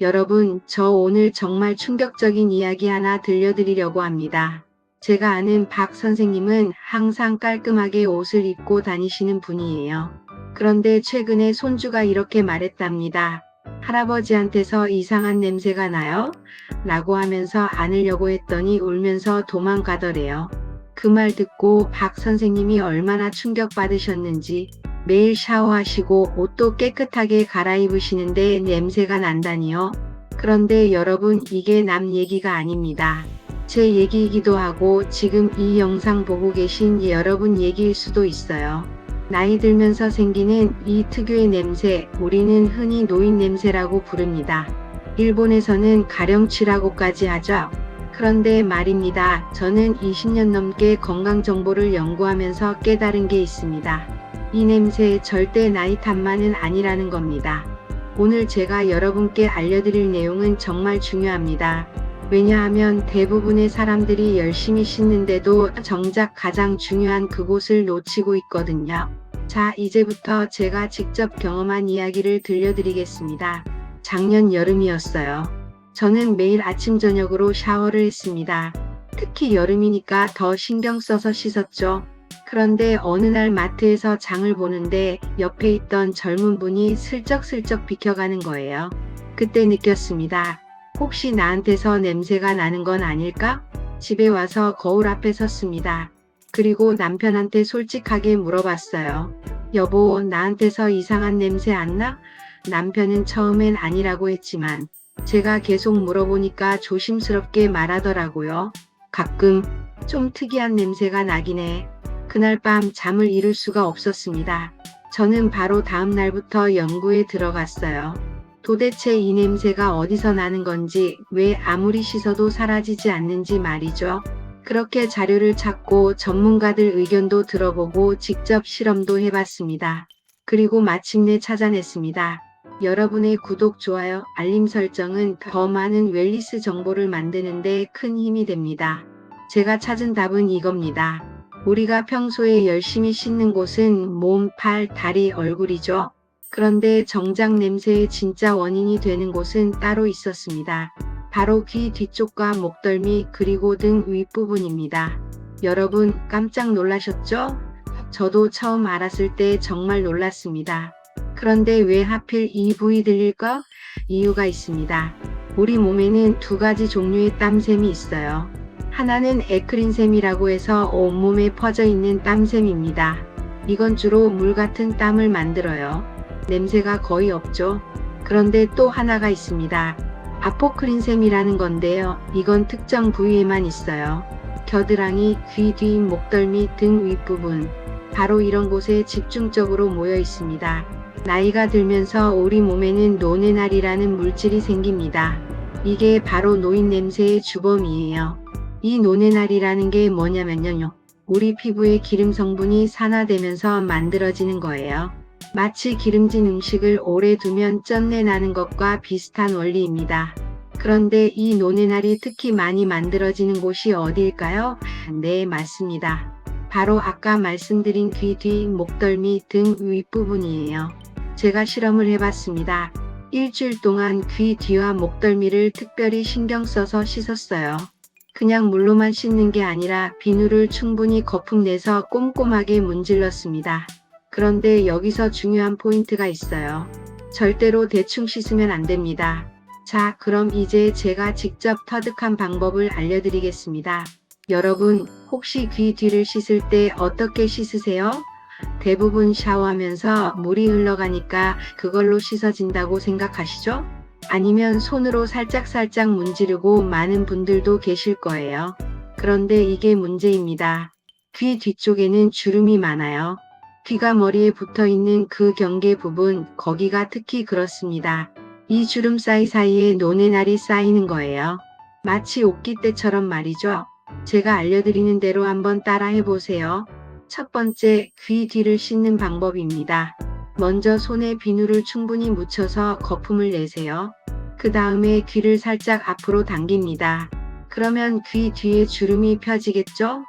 여러분, 저 오늘 정말 충격적인 이야기 하나 들려드리려고 합니다. 제가 아는 박 선생님은 항상 깔끔하게 옷을 입고 다니시는 분이에요. 그런데 최근에 손주가 이렇게 말했답니다. 할아버지한테서 이상한 냄새가 나요? 라고 하면서 안으려고 했더니 울면서 도망가더래요. 그 말 듣고 박 선생님이 얼마나 충격받으셨는지 매일 샤워하시고 옷도 깨끗하게 갈아입으시는데 냄새가 난다니요. 그런데 여러분, 이게 남 얘기가 아닙니다. 제 얘기이기도 하고 지금 이 영상 보고 계신 여러분 얘기일 수도 있어요. 나이 들면서 생기는 이 특유의 냄새, 우리는 흔히 노인 냄새라고 부릅니다. 일본에서는 가령취라고까지 하죠. 그런데 말입니다. 저는 20년 넘게 건강정보를 연구하면서 깨달은 게 있습니다. 이 냄새 절대 나이 탓만은 아니라는 겁니다. 오늘 제가 여러분께 알려드릴 내용은 정말 중요합니다. 왜냐하면 대부분의 사람들이 열심히 씻는데도 정작 가장 중요한 그곳을 놓치고 있거든요. 자, 이제부터 제가 직접 경험한 이야기를 들려드리겠습니다. 작년 여름이었어요. 저는 매일 아침 저녁으로 샤워를 했습니다. 특히 여름이니까 더 신경 써서 씻었죠. 그런데 어느 날 마트에서 장을 보는데 옆에 있던 젊은 분이 슬쩍슬쩍 비켜가는 거예요. 그때 느꼈습니다. 혹시 나한테서 냄새가 나는 건 아닐까? 집에 와서 거울 앞에 섰습니다. 그리고 남편한테 솔직하게 물어봤어요. 여보, 나한테서 이상한 냄새 안 나? 남편은 처음엔 아니라고 했지만 제가 계속 물어보니까 조심스럽게 말하더라고요. 가끔 좀 특이한 냄새가 나긴 해. 그날 밤 잠을 이룰 수가 없었습니다. 저는 바로 다음 날부터 연구에 들어갔어요. 도대체 이 냄새가 어디서 나는 건지, 왜 아무리 씻어도 사라지지 않는지 말이죠. 그렇게 자료를 찾고 전문가들 의견도 들어보고 직접 실험도 해봤습니다. 그리고 마침내 찾아냈습니다. 여러분의 구독, 좋아요, 알림 설정은 더 많은 웰니스 정보를 만드는데 큰 힘이 됩니다. 제가 찾은 답은 이겁니다. 우리가 평소에 열심히 씻는 곳은 몸, 팔, 다리, 얼굴이죠. 그런데 정작 냄새의 진짜 원인이 되는 곳은 따로 있었습니다. 바로 귀 뒤쪽과 목덜미, 그리고 등 윗부분입니다. 여러분, 깜짝 놀라셨죠? 저도 처음 알았을 때 정말 놀랐습니다. 그런데 왜 하필 이 부위들일까? 이유가 있습니다. 우리 몸에는 두 가지 종류의 땀샘이 있어요. 하나는 에크린샘이라고 해서 온몸에 퍼져 있는 땀샘입니다. 이건 주로 물 같은 땀을 만들어요. 냄새가 거의 없죠. 그런데 또 하나가 있습니다. 아포크린샘이라는 건데요. 이건 특정 부위에만 있어요. 겨드랑이, 귀 뒤, 목덜미 등 윗부분. 바로 이런 곳에 집중적으로 모여 있습니다. 나이가 들면서 우리 몸에는 노네날이라는 물질이 생깁니다. 이게 바로 노인 냄새의 주범이에요. 이 노네날이라는 게 뭐냐면요. 우리 피부의 기름 성분이 산화되면서 만들어지는 거예요. 마치 기름진 음식을 오래 두면 쩐내 나는 것과 비슷한 원리입니다. 그런데 이 노네날이 특히 많이 만들어지는 곳이 어디일까요? 네, 맞습니다. 바로 아까 말씀드린 귀 뒤, 목덜미 등 윗부분이에요. 제가 실험을 해봤습니다. 일주일 동안 귀 뒤와 목덜미를 특별히 신경 써서 씻었어요. 그냥 물로만 씻는 게 아니라 비누를 충분히 거품 내서 꼼꼼하게 문질렀습니다. 그런데 여기서 중요한 포인트가 있어요. 절대로 대충 씻으면 안 됩니다. 자, 그럼 이제 제가 직접 터득한 방법을 알려드리겠습니다. 여러분, 혹시 귀 뒤를 씻을 때 어떻게 씻으세요? 대부분 샤워하면서 물이 흘러가니까 그걸로 씻어진다고 생각하시죠? 아니면 손으로 살짝살짝 문지르고 많은 분들도 계실 거예요. 그런데 이게 문제입니다. 귀 뒤쪽에는 주름이 많아요. 귀가 머리에 붙어 있는 그 경계 부분, 거기가 특히 그렇습니다. 이 주름 사이사이에 노네날이 쌓이는 거예요. 마치 옷깃대처럼 말이죠. 제가 알려드리는 대로 한번 따라 해보세요. 첫 번째, 귀 뒤를 씻는 방법입니다. 먼저 손에 비누를 충분히 묻혀서 거품을 내세요. 그 다음에 귀를 살짝 앞으로 당깁니다. 그러면 귀 뒤에 주름이 펴지겠죠?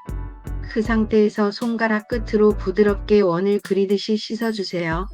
그 상태에서 손가락 끝으로 부드럽게 원을 그리듯이 씻어주세요.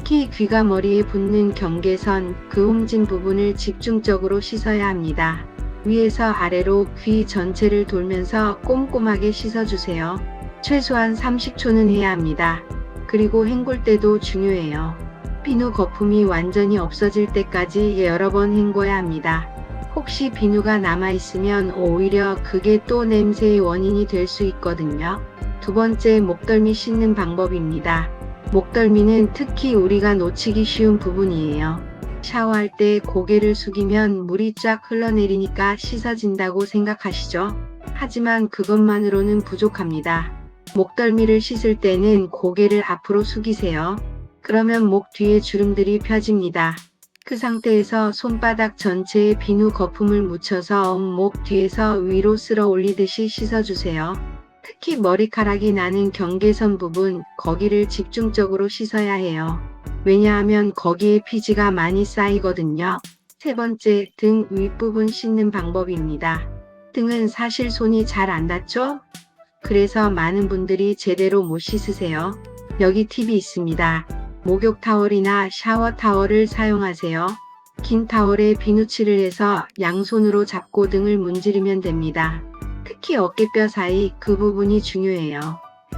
특히 귀가 머리에 붙는 경계선, 그 홈진 부분을 집중적으로 씻어야 합니다. 위에서 아래로 귀 전체를 돌면서 꼼꼼하게 씻어주세요. 최소한 30초는 해야 합니다. 그리고 헹굴 때도 중요해요. 비누 거품이 완전히 없어질 때까지 여러 번 헹궈야 합니다. 혹시 비누가 남아있으면 오히려 그게 또 냄새의 원인이 될 수 있거든요. 두 번째, 목덜미 씻는 방법입니다. 목덜미는 특히 우리가 놓치기 쉬운 부분이에요. 샤워할 때 고개를 숙이면 물이 쫙 흘러내리니까 씻어진다고 생각하시죠? 하지만 그것만으로는 부족합니다. 목덜미를 씻을 때는 고개를 앞으로 숙이세요. 그러면 목 뒤에 주름들이 펴집니다. 그 상태에서 손바닥 전체에 비누 거품을 묻혀서 목 뒤에서 위로 쓸어 올리듯이 씻어주세요. 특히 머리카락이 나는 경계선 부분, 거기를 집중적으로 씻어야 해요. 왜냐하면 거기에 피지가 많이 쌓이거든요. 세 번째, 등 윗부분 씻는 방법입니다. 등은 사실 손이 잘 안 닿죠? 그래서 많은 분들이 제대로 못 씻으세요. 여기 팁이 있습니다. 목욕 타월이나 샤워 타월을 사용하세요. 긴 타월에 비누칠을 해서 양손으로 잡고 등을 문지르면 됩니다. 특히 어깨뼈 사이 그 부분이 중요해요.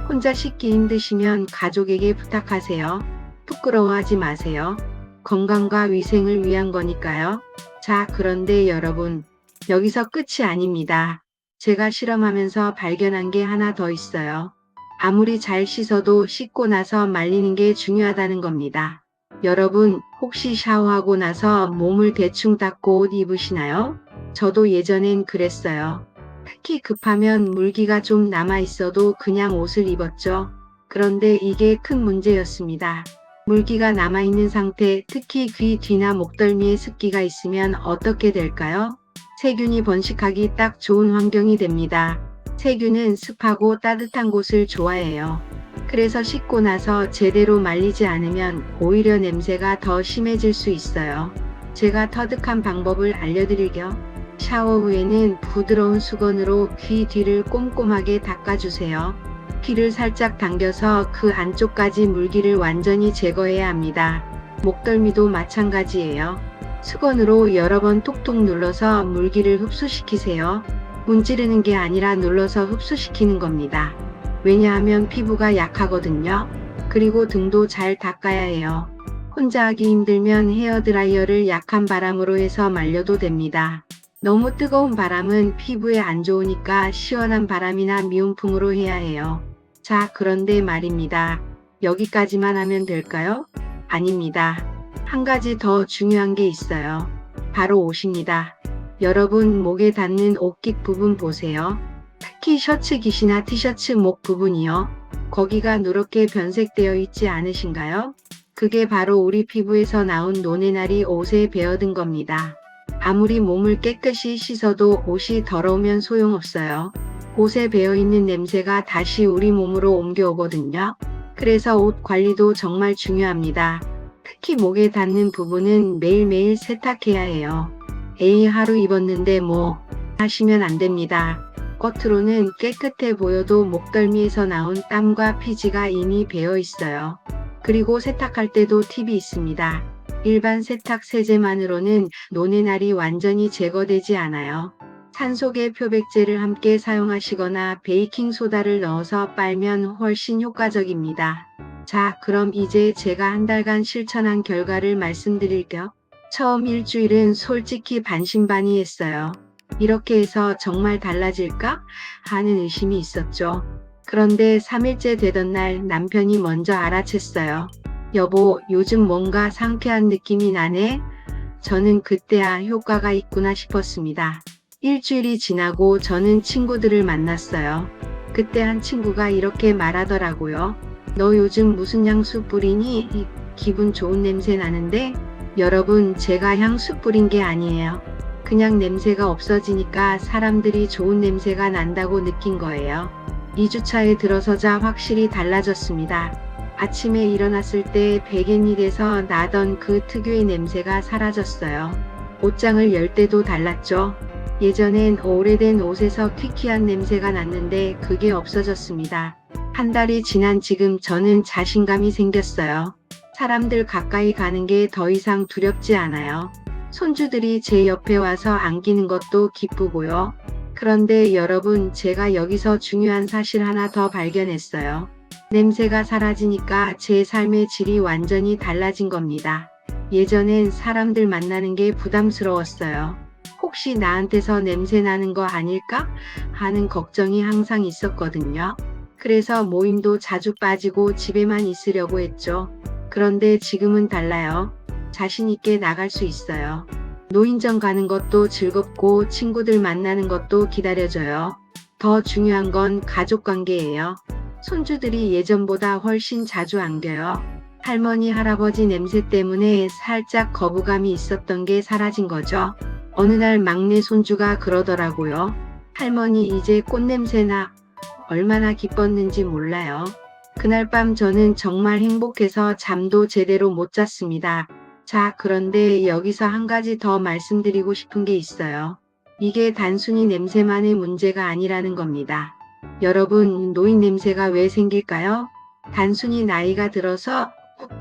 혼자 씻기 힘드시면 가족에게 부탁하세요. 부끄러워하지 마세요. 건강과 위생을 위한 거니까요. 자, 그런데 여러분, 여기서 끝이 아닙니다. 제가 실험하면서 발견한 게 하나 더 있어요. 아무리 잘 씻어도 씻고 나서 말리는 게 중요하다는 겁니다. 여러분, 혹시 샤워하고 나서 몸을 대충 닦고 옷 입으시나요? 저도 예전엔 그랬어요. 특히 급하면 물기가 좀 남아 있어도 그냥 옷을 입었죠. 그런데 이게 큰 문제였습니다. 물기가 남아있는 상태, 특히 귀 뒤나 목덜미에 습기가 있으면 어떻게 될까요? 세균이 번식하기 딱 좋은 환경이 됩니다. 세균은 습하고 따뜻한 곳을 좋아해요. 그래서 씻고 나서 제대로 말리지 않으면 오히려 냄새가 더 심해질 수 있어요. 제가 터득한 방법을 알려드릴게요. 샤워 후에는 부드러운 수건으로 귀 뒤를 꼼꼼하게 닦아주세요. 귀를 살짝 당겨서 그 안쪽까지 물기를 완전히 제거해야 합니다. 목덜미도 마찬가지예요. 수건으로 여러 번 톡톡 눌러서 물기를 흡수시키세요. 문지르는 게 아니라 눌러서 흡수시키는 겁니다. 왜냐하면 피부가 약하거든요. 그리고 등도 잘 닦아야 해요. 혼자 하기 힘들면 헤어드라이어를 약한 바람으로 해서 말려도 됩니다. 너무 뜨거운 바람은 피부에 안 좋으니까 시원한 바람이나 미온풍으로 해야 해요. 자, 그런데 말입니다. 여기까지만 하면 될까요? 아닙니다. 한 가지 더 중요한 게 있어요. 바로 옷입니다. 여러분, 목에 닿는 옷깃 부분 보세요. 특히 셔츠 깃이나 티셔츠 목 부분이요. 거기가 누렇게 변색되어 있지 않으신가요? 그게 바로 우리 피부에서 나온 노네날이 옷에 배어든 겁니다. 아무리 몸을 깨끗이 씻어도 옷이 더러우면 소용없어요. 옷에 배어있는 냄새가 다시 우리 몸으로 옮겨오거든요. 그래서 옷 관리도 정말 중요합니다. 특히 목에 닿는 부분은 매일매일 세탁해야 해요. 에이, 하루 입었는데 뭐 하시면 안 됩니다. 겉으로는 깨끗해 보여도 목덜미에서 나온 땀과 피지가 이미 배어 있어요. 그리고 세탁할 때도 팁이 있습니다. 일반 세탁 세제만으로는 노네날이 완전히 제거되지 않아요. 산소계 표백제를 함께 사용하시거나 베이킹소다를 넣어서 빨면 훨씬 효과적입니다. 자, 그럼 이제 제가 한 달간 실천한 결과를 말씀드릴게요. 처음 일주일은 솔직히 반신반의했어요. 이렇게 해서 정말 달라질까? 하는 의심이 있었죠. 그런데 3일째 되던 날 남편이 먼저 알아챘어요. 여보, 요즘 뭔가 상쾌한 느낌이 나네? 저는 그때야 효과가 있구나 싶었습니다. 일주일이 지나고 저는 친구들을 만났어요. 그때 한 친구가 이렇게 말하더라고요. 너 요즘 무슨 향수 뿌리니? 기분 좋은 냄새 나는데? 여러분, 제가 향수 뿌린 게 아니에요. 그냥 냄새가 없어지니까 사람들이 좋은 냄새가 난다고 느낀 거예요. 2주차에 들어서자 확실히 달라졌습니다. 아침에 일어났을 때 베갯잎에서 나던 그 특유의 냄새가 사라졌어요. 옷장을 열 때도 달랐죠. 예전엔 오래된 옷에서 퀴퀴한 냄새가 났는데 그게 없어졌습니다. 한 달이 지난 지금 저는 자신감이 생겼어요. 사람들 가까이 가는 게 더 이상 두렵지 않아요. 손주들이 제 옆에 와서 안기는 것도 기쁘고요. 그런데 여러분, 제가 여기서 중요한 사실 하나 더 발견했어요. 냄새가 사라지니까 제 삶의 질이 완전히 달라진 겁니다. 예전엔 사람들 만나는 게 부담스러웠어요. 혹시 나한테서 냄새 나는 거 아닐까 하는 걱정이 항상 있었거든요. 그래서 모임도 자주 빠지고 집에만 있으려고 했죠. 그런데 지금은 달라요. 자신 있게 나갈 수 있어요. 노인정 가는 것도 즐겁고 친구들 만나는 것도 기다려져요. 더 중요한 건 가족 관계예요. 손주들이 예전보다 훨씬 자주 안겨요. 할머니, 할아버지 냄새 때문에 살짝 거부감이 있었던 게 사라진 거죠. 어느 날 막내 손주가 그러더라고요. 할머니, 이제 꽃냄새나. 얼마나 기뻤는지 몰라요. 그날 밤 저는 정말 행복해서 잠도 제대로 못 잤습니다. 자, 그런데 여기서 한 가지 더 말씀드리고 싶은 게 있어요. 이게 단순히 냄새만의 문제가 아니라는 겁니다. 여러분, 노인 냄새가 왜 생길까요? 단순히 나이가 들어서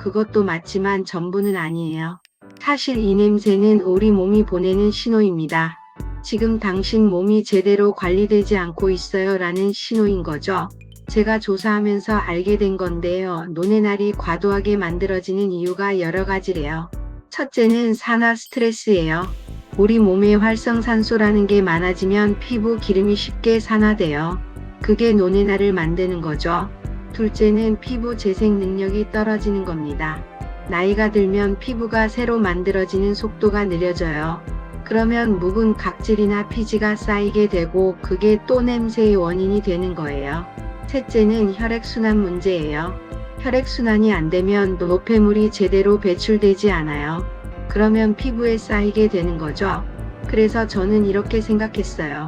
그것도 맞지만 전부는 아니에요. 사실 이 냄새는 우리 몸이 보내는 신호입니다. 지금 당신 몸이 제대로 관리되지 않고 있어요 라는 신호인 거죠. 제가 조사하면서 알게 된 건데요. 노네날이 과도하게 만들어지는 이유가 여러 가지래요. 첫째는 산화 스트레스예요. 우리 몸에 활성산소라는 게 많아지면 피부 기름이 쉽게 산화돼요. 그게 노네날을 만드는 거죠. 둘째는 피부 재생 능력이 떨어지는 겁니다. 나이가 들면 피부가 새로 만들어지는 속도가 느려져요. 그러면 묵은 각질이나 피지가 쌓이게 되고 그게 또 냄새의 원인이 되는 거예요. 셋째는 혈액순환 문제예요. 혈액순환이 안 되면 노폐물이 제대로 배출되지 않아요. 그러면 피부에 쌓이게 되는 거죠. 그래서 저는 이렇게 생각했어요.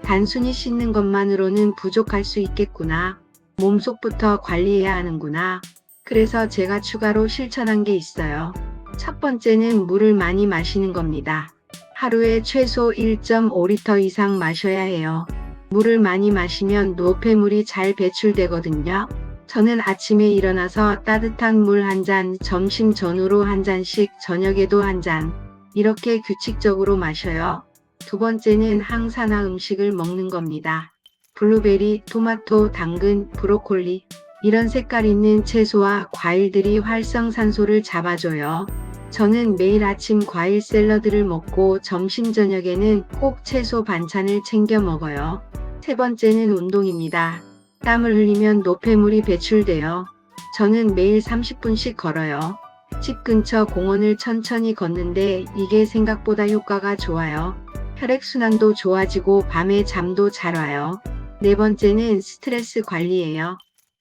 단순히 씻는 것만으로는 부족할 수 있겠구나. 몸속부터 관리해야 하는구나. 그래서 제가 추가로 실천한 게 있어요. 첫 번째는 물을 많이 마시는 겁니다. 하루에 최소 1.5리터 이상 마셔야 해요. 물을 많이 마시면 노폐물이 잘 배출되거든요. 저는 아침에 일어나서 따뜻한 물 한 잔, 점심 전후로 한 잔씩, 저녁에도 한 잔, 이렇게 규칙적으로 마셔요. 두 번째는 항산화 음식을 먹는 겁니다. 블루베리, 토마토, 당근, 브로콜리, 이런 색깔 있는 채소와 과일들이 활성산소를 잡아줘요. 저는 매일 아침 과일 샐러드를 먹고 점심 저녁에는 꼭 채소 반찬을 챙겨 먹어요. 세 번째는 운동입니다. 땀을 흘리면 노폐물이 배출돼요. 저는 매일 30분씩 걸어요. 집 근처 공원을 천천히 걷는데 이게 생각보다 효과가 좋아요. 혈액순환도 좋아지고 밤에 잠도 잘 와요. 네 번째는 스트레스 관리예요.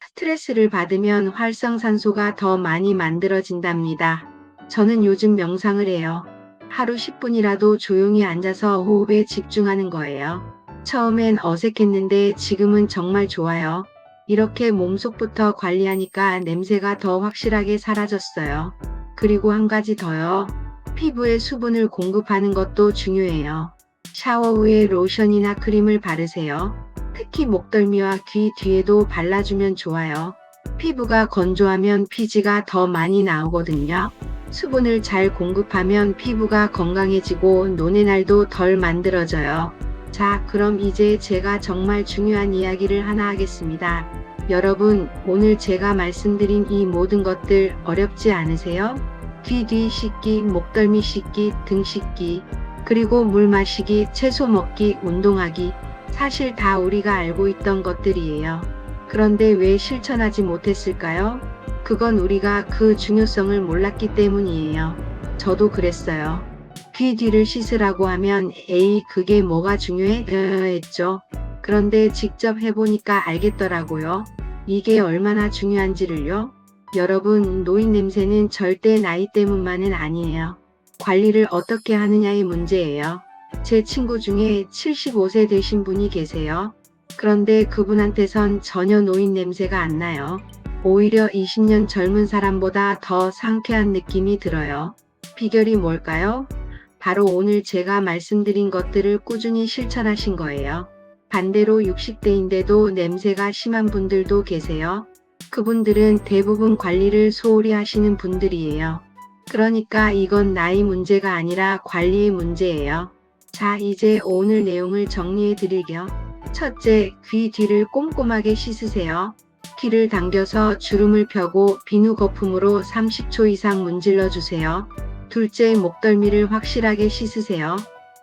스트레스를 받으면 활성산소가 더 많이 만들어진답니다. 저는 요즘 명상을 해요. 하루 10분이라도 조용히 앉아서 호흡에 집중하는 거예요. 처음엔 어색했는데 지금은 정말 좋아요. 이렇게 몸속부터 관리하니까 냄새가 더 확실하게 사라졌어요. 그리고 한 가지 더요. 피부에 수분을 공급하는 것도 중요해요. 샤워 후에 로션이나 크림을 바르세요. 특히 목덜미와 귀 뒤에도 발라주면 좋아요. 피부가 건조하면 피지가 더 많이 나오거든요. 수분을 잘 공급하면 피부가 건강해지고 노네날도 덜 만들어져요. 자, 그럼 이제 제가 정말 중요한 이야기를 하나 하겠습니다. 여러분, 오늘 제가 말씀드린 이 모든 것들 어렵지 않으세요? 귀 뒤 씻기, 목덜미 씻기, 등 씻기, 그리고 물 마시기, 채소 먹기, 운동하기, 사실 다 우리가 알고 있던 것들이에요. 그런데 왜 실천하지 못했을까요? 그건 우리가 그 중요성을 몰랐기 때문이에요. 저도 그랬어요. 귀 뒤를 씻으라고 하면 에이, 그게 뭐가 중요해? 했죠. 그런데 직접 해보니까 알겠더라고요. 이게 얼마나 중요한지를요. 여러분, 노인 냄새는 절대 나이 때문만은 아니에요. 관리를 어떻게 하느냐의 문제예요. 제 친구 중에 75세 되신 분이 계세요. 그런데 그분한테선 전혀 노인 냄새가 안 나요. 오히려 20년 젊은 사람보다 더 상쾌한 느낌이 들어요. 비결이 뭘까요? 바로 오늘 제가 말씀드린 것들을 꾸준히 실천하신 거예요. 반대로 60대인데도 냄새가 심한 분들도 계세요. 그분들은 대부분 관리를 소홀히 하시는 분들이에요. 그러니까 이건 나이 문제가 아니라 관리의 문제예요. 자, 이제 오늘 내용을 정리해 드릴게요. 첫째, 귀 뒤를 꼼꼼하게 씻으세요. 귀를 당겨서 주름을 펴고 비누 거품으로 30초 이상 문질러 주세요. 둘째, 목덜미를 확실하게 씻으세요.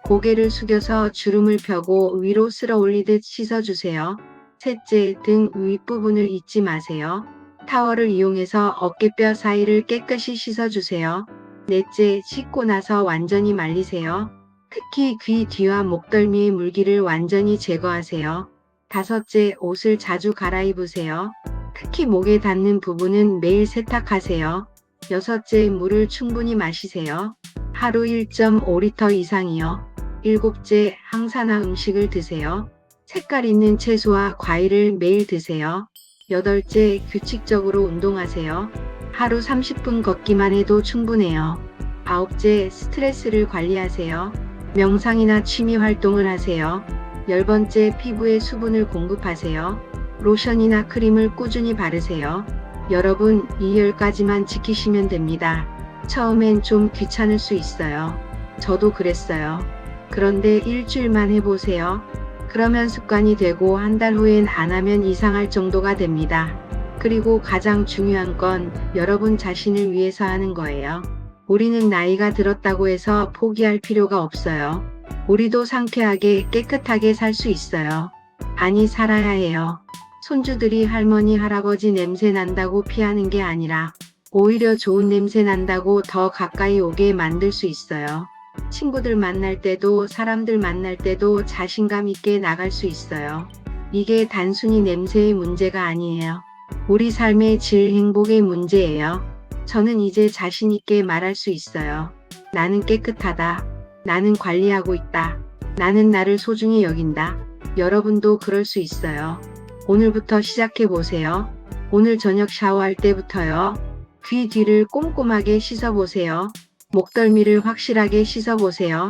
고개를 숙여서 주름을 펴고 위로 쓸어 올리듯 씻어주세요. 셋째, 등 윗부분을 잊지 마세요. 타월을 이용해서 어깨뼈 사이를 깨끗이 씻어주세요. 넷째, 씻고 나서 완전히 말리세요. 특히 귀 뒤와 목덜미의 물기를 완전히 제거하세요. 다섯째, 옷을 자주 갈아입으세요. 특히 목에 닿는 부분은 매일 세탁하세요. 여섯째, 물을 충분히 마시세요. 하루 1.5리터 이상이요. 일곱째, 항산화 음식을 드세요. 색깔 있는 채소와 과일을 매일 드세요. 여덟째, 규칙적으로 운동하세요. 하루 30분 걷기만 해도 충분해요. 아홉째, 스트레스를 관리하세요. 명상이나 취미 활동을 하세요. 열 번째, 피부에 수분을 공급하세요. 로션이나 크림을 꾸준히 바르세요. 여러분, 이 10가지만 지키시면 됩니다. 처음엔 좀 귀찮을 수 있어요. 저도 그랬어요. 그런데 일주일만 해보세요. 그러면 습관이 되고 한 달 후엔 안 하면 이상할 정도가 됩니다. 그리고 가장 중요한 건 여러분 자신을 위해서 하는 거예요. 우리는 나이가 들었다고 해서 포기할 필요가 없어요. 우리도 상쾌하게 깨끗하게 살 수 있어요. 아니, 살아야 해요. 손주들이 할머니, 할아버지 냄새 난다고 피하는 게 아니라 오히려 좋은 냄새 난다고 더 가까이 오게 만들 수 있어요. 친구들 만날 때도 사람들 만날 때도 자신감 있게 나갈 수 있어요. 이게 단순히 냄새의 문제가 아니에요. 우리 삶의 질, 행복의 문제예요. 저는 이제 자신 있게 말할 수 있어요. 나는 깨끗하다. 나는 관리하고 있다. 나는 나를 소중히 여긴다. 여러분도 그럴 수 있어요. 오늘부터 시작해 보세요. 오늘 저녁 샤워할 때부터요. 귀 뒤를 꼼꼼하게 씻어보세요. 목덜미를 확실하게 씻어보세요.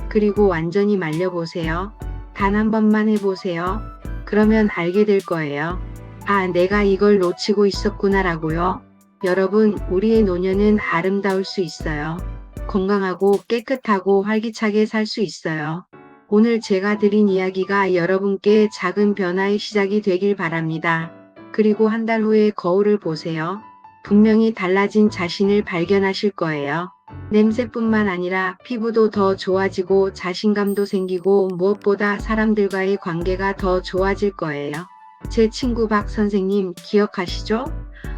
그리고 완전히 말려보세요. 단 한 번만 해보세요. 그러면 알게 될 거예요. 아, 내가 이걸 놓치고 있었구나라고요. 여러분, 우리의 노년은 아름다울 수 있어요. 건강하고 깨끗하고 활기차게 살 수 있어요. 오늘 제가 드린 이야기가 여러분께 작은 변화의 시작이 되길 바랍니다. 그리고 한 달 후에 거울을 보세요. 분명히 달라진 자신을 발견하실 거예요. 냄새뿐만 아니라 피부도 더 좋아지고 자신감도 생기고 무엇보다 사람들과의 관계가 더 좋아질 거예요. 제 친구 박 선생님 기억하시죠?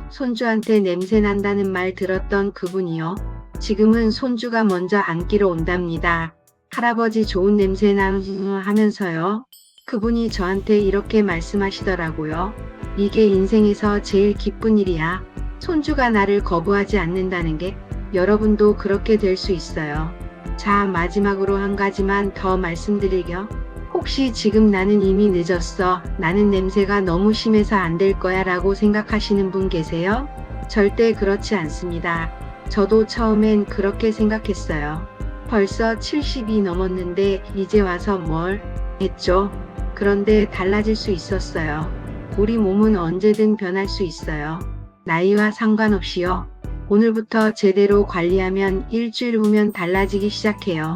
손주한테 냄새 난다는 말 들었던 그분이요. 지금은 손주가 먼저 안기러 온답니다. 할아버지 좋은 냄새 하면서요. 그분이 저한테 이렇게 말씀하시더라고요. 이게 인생에서 제일 기쁜 일이야. 손주가 나를 거부하지 않는다는 게. 여러분도 그렇게 될 수 있어요. 자, 마지막으로 한 가지만 더 말씀드리려. 혹시 지금 나는 이미 늦었어. 나는 냄새가 너무 심해서 안 될 거야 라고 생각하시는 분 계세요? 절대 그렇지 않습니다. 저도 처음엔 그렇게 생각했어요. 벌써 70이 넘었는데 이제 와서 뭘 했죠? 그런데 달라질 수 있었어요. 우리 몸은 언제든 변할 수 있어요. 나이와 상관없이요. 오늘부터 제대로 관리하면 일주일 후면 달라지기 시작해요.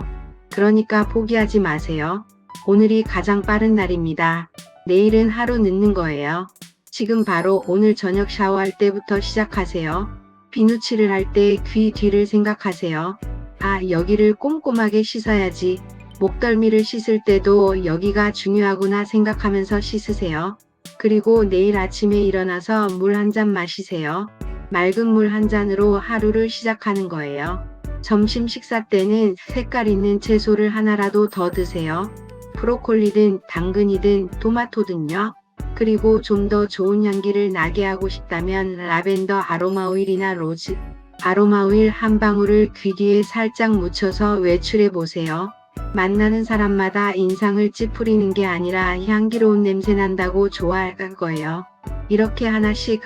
그러니까 포기하지 마세요. 오늘이 가장 빠른 날입니다. 내일은 하루 늦는 거예요. 지금 바로 오늘 저녁 샤워할 때부터 시작하세요. 비누칠을 할 때 귀 뒤를 생각하세요. 아, 여기를 꼼꼼하게 씻어야지. 목덜미를 씻을 때도 여기가 중요하구나 생각하면서 씻으세요. 그리고 내일 아침에 일어나서 물 한 잔 마시세요. 맑은 물 한 잔으로 하루를 시작하는 거예요. 점심 식사 때는 색깔 있는 채소를 하나라도 더 드세요. 브로콜리든 당근이든 토마토든요. 그리고 좀 더 좋은 향기를 나게 하고 싶다면 라벤더 아로마 오일이나 로즈 아로마 오일 한 방울을 귀 뒤에 살짝 묻혀서 외출해 보세요. 만나는 사람마다 인상을 찌푸리는 게 아니라 향기로운 냄새 난다고 좋아할 거예요. 이렇게 하나씩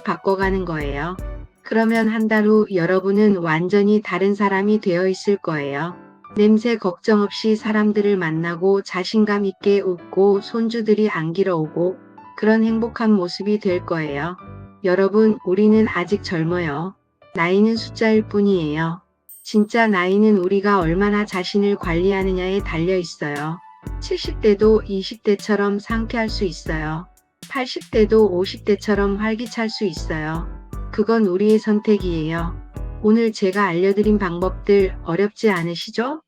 바꿔가는 거예요. 그러면 한 달 후 여러분은 완전히 다른 사람이 되어 있을 거예요. 냄새 걱정 없이 사람들을 만나고 자신감 있게 웃고 손주들이 안기러 오고 그런 행복한 모습이 될 거예요. 여러분, 우리는 아직 젊어요. 나이는 숫자일 뿐이에요. 진짜 나이는 우리가 얼마나 자신을 관리하느냐에 달려 있어요. 70대도 20대처럼 상쾌할 수 있어요. 80대도 50대처럼 활기찰 수 있어요. 그건 우리의 선택이에요. 오늘 제가 알려드린 방법들 어렵지 않으시죠?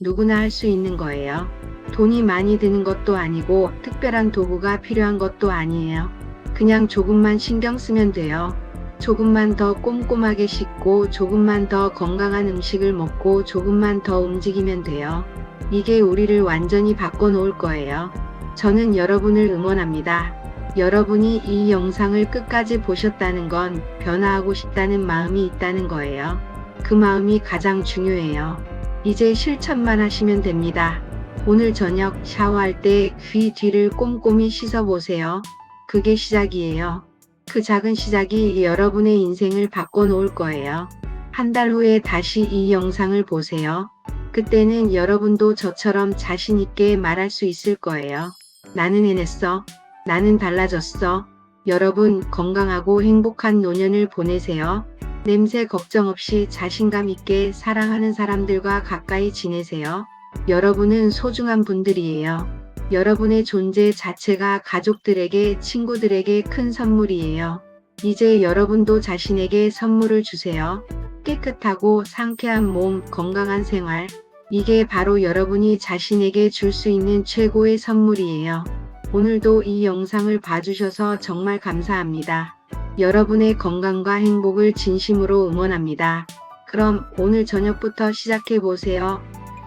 누구나 할 수 있는 거예요. 돈이 많이 드는 것도 아니고 특별한 도구가 필요한 것도 아니에요. 그냥 조금만 신경 쓰면 돼요. 조금만 더 꼼꼼하게 씻고 조금만 더 건강한 음식을 먹고 조금만 더 움직이면 돼요. 이게 우리를 완전히 바꿔놓을 거예요. 저는 여러분을 응원합니다. 여러분이 이 영상을 끝까지 보셨다는 건 변화하고 싶다는 마음이 있다는 거예요. 그 마음이 가장 중요해요. 이제 실천만 하시면 됩니다. 오늘 저녁 샤워할 때 귀 뒤를 꼼꼼히 씻어보세요. 그게 시작이에요. 그 작은 시작이 여러분의 인생을 바꿔놓을 거예요. 한 달 후에 다시 이 영상을 보세요. 그때는 여러분도 저처럼 자신 있게 말할 수 있을 거예요. 나는 해냈어. 나는 달라졌어. 여러분, 건강하고 행복한 노년을 보내세요. 냄새 걱정 없이 자신감 있게 사랑하는 사람들과 가까이 지내세요. 여러분은 소중한 분들이에요. 여러분의 존재 자체가 가족들에게, 친구들에게 큰 선물이에요. 이제 여러분도 자신에게 선물을 주세요. 깨끗하고 상쾌한 몸, 건강한 생활. 이게 바로 여러분이 자신에게 줄 수 있는 최고의 선물이에요. 오늘도 이 영상을 봐주셔서 정말 감사합니다. 여러분의 건강과 행복을 진심으로 응원합니다. 그럼 오늘 저녁부터 시작해보세요.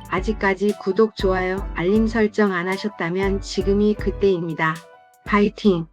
아직까지 구독, 좋아요, 알림 설정 안 하셨다면 지금이 그때입니다. 파이팅!